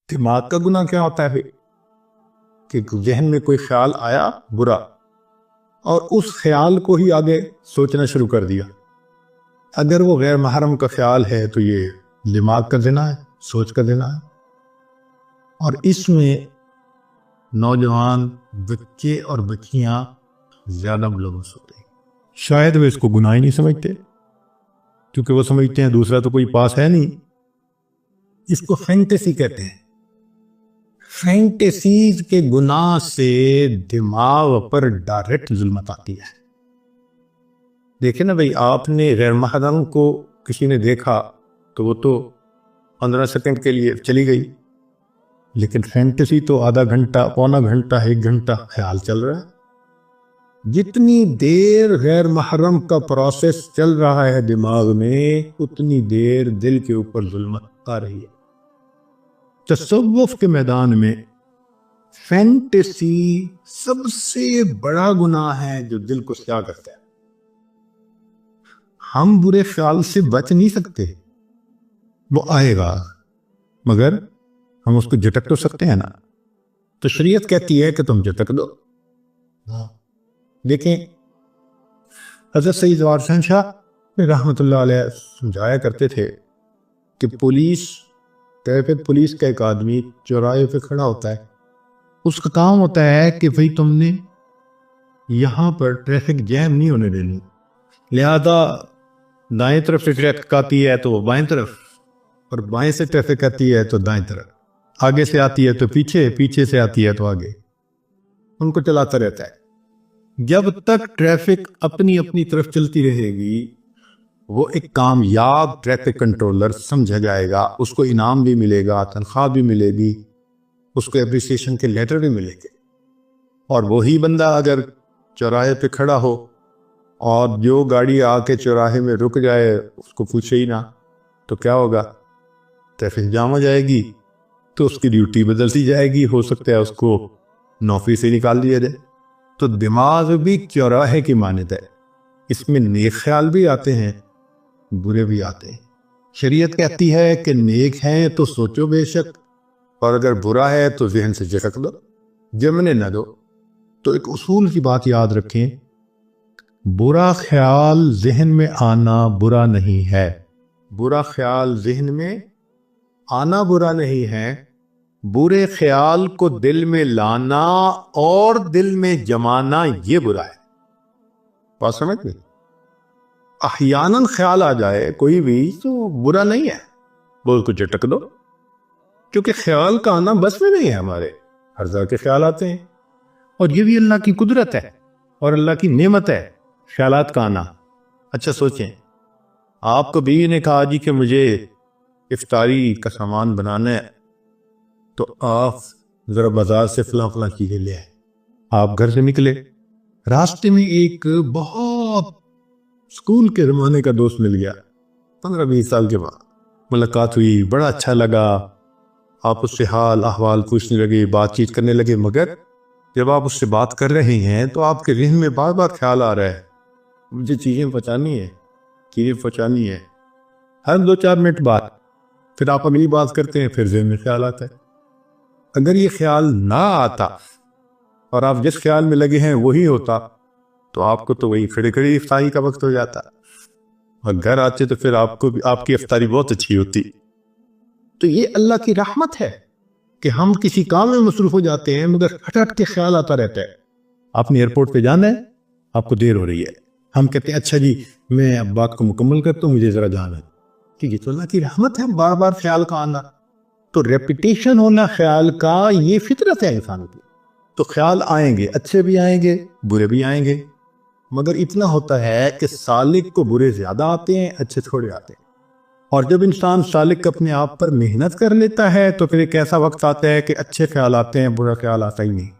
دماغ کا گناہ کیا ہوتا ہے کہ ذہن میں کوئی خیال آیا برا اور اس خیال کو ہی آگے سوچنا شروع کر دیا. اگر وہ غیر محرم کا خیال ہے تو یہ دماغ کا زنا ہے، سوچ کا زنا ہے. اور اس میں نوجوان بچے اور بچیاں زیادہ ملوث ہوتے ہیں. شاید وہ اس کو گناہ ہی نہیں سمجھتے کیونکہ وہ سمجھتے ہیں دوسرا تو کوئی پاس ہے نہیں. اس کو فینٹیسی کہتے ہیں. فینٹیسیز کے گناہ سے دماغ پر ڈائریکٹ ظلمت آتی ہے. دیکھیں نا بھئی، آپ نے غیر محرم کو کسی نے دیکھا تو وہ تو 15 سیکنڈ کے لیے چلی گئی، لیکن فینٹیسی تو آدھا گھنٹہ، پونا گھنٹہ، 1 گھنٹہ خیال چل رہا ہے. جتنی دیر غیر محرم کا پروسیس چل رہا ہے دماغ میں، اتنی دیر دل کے اوپر ظلمت آ رہی ہے. تصوف کے میدان میں فینٹیسی سب سے بڑا گناہ ہے جو دل کو سیاہ کرتا ہے. ہم برے خیال سے بچ نہیں سکتے، وہ آئے گا مگر ہم اس کو جھٹک تو سکتے ہیں نا. تو شریعت کہتی ہے کہ تم جھٹک دو. دیکھیں، حضرت سید جوہر حسین شاہ رحمۃ اللہ علیہ سمجھایا کرتے تھے کہ ٹریفک پولیس کا ایک آدمی چوراہے پہ کھڑا ہوتا ہے، اس کا کام ہوتا ہے کہ بھئی تم نے یہاں پر ٹریفک جیم نہیں ہونے دینی، لہذا دائیں طرف سے ٹریفک آتی ہے تو وہ بائیں طرف، اور بائیں سے ٹریفک آتی ہے تو دائیں طرف، آگے سے آتی ہے تو پیچھے، پیچھے سے آتی ہے تو آگے، ان کو چلاتا رہتا ہے. جب تک ٹریفک اپنی اپنی طرف چلتی رہے گی وہ ایک کامیاب ٹریفک کنٹرولر سمجھا جائے گا. اس کو انعام بھی ملے گا، تنخواہ بھی ملے گی، اس کو اپریسیشن کے لیٹر بھی ملے گے. اور وہی بندہ اگر چوراہے پہ کھڑا ہو اور جو گاڑی آ کے چوراہے میں رک جائے اس کو پوچھے ہی نہ تو کیا ہوگا؟ ٹریفک جام ہو جائے گی، تو اس کی ڈیوٹی بدل دی جائے گی، ہو سکتا ہے اس کو نوکری سے نکال دیا جائے. تو دماغ بھی چوراہے کی مانند ہے، اس میں نیک خیال بھی آتے ہیں، برے بھی آتے ہیں. شریعت کہتی ہے کہ نیک ہیں تو سوچو بے شک، اور اگر برا ہے تو ذہن سے جھٹک دو، جمنے نہ دو. تو ایک اصول کی بات یاد رکھیں، برا خیال ذہن میں آنا برا نہیں ہے. برا خیال ذہن میں آنا برا نہیں ہے، برے خیال کو دل میں لانا اور دل میں جمانا یہ برا ہے. بات سمجھ گئے؟ احیاناً خیال آ جائے کوئی بھی تو برا نہیں ہے، وہ کو جھٹک دو، کیونکہ خیال کا آنا بس میں نہیں ہے. ہمارے ہر طرح کے خیال آتے ہیں، اور یہ بھی اللہ کی قدرت ہے اور اللہ کی نعمت ہے خیالات کا آنا. اچھا سوچیں، آپ کو بیوی نے کہا جی کہ مجھے افطاری کا سامان بنانا ہے، تو آپ ذرا بازار سے فلاں فلاں چیزیں لے آئے. آپ گھر سے نکلے، راستے میں ایک بہت اسکول کے زمانے کا دوست مل گیا. 15-20 سال کے بعد ملاقات ہوئی، بڑا اچھا لگا، آپ اس سے حال احوال پوچھنے لگے، بات چیت کرنے لگے. مگر جب آپ اس سے بات کر رہے ہیں تو آپ کے ذہن میں بار بار خیال آ رہا ہے مجھے چیزیں پہنچانی ہے. ہر 2-4 منٹ بعد پھر آپ اگلی بات کرتے ہیں، پھر ذہن میں خیال آتا ہے. اگر یہ خیال نہ آتا اور آپ جس خیال میں لگے ہیں وہی ہوتا تو آپ کو تو وہی کھڑے کھڑے افطاری کا وقت ہو جاتا، اور گھر آتے تو پھر آپ کی افطاری بہت اچھی ہوتی. تو یہ اللہ کی رحمت ہے کہ ہم کسی کام میں مصروف ہو جاتے ہیں مگر ہٹ کے خیال آتا رہتا ہے. آپ نے ایئرپورٹ پہ جانا ہے، آپ کو دیر ہو رہی ہے، ہم کہتے ہیں اچھا جی میں اب بات کو مکمل کرتا ہوں، مجھے ذرا جانا ہے. کہ یہ تو اللہ کی رحمت ہے بار بار خیال کا آنا. تو ریپیٹیشن ہونا خیال کا یہ فطرت ہے انسان کی. تو خیال آئیں گے، اچھے بھی آئیں گے، برے بھی آئیں گے، مگر اتنا ہوتا ہے کہ سالک کو برے زیادہ آتے ہیں، اچھے تھوڑے آتے ہیں. اور جب انسان سالک اپنے آپ پر محنت کر لیتا ہے تو پھر ایک ایسا وقت آتا ہے کہ اچھے خیال آتے ہیں، برا خیال آتا ہی نہیں.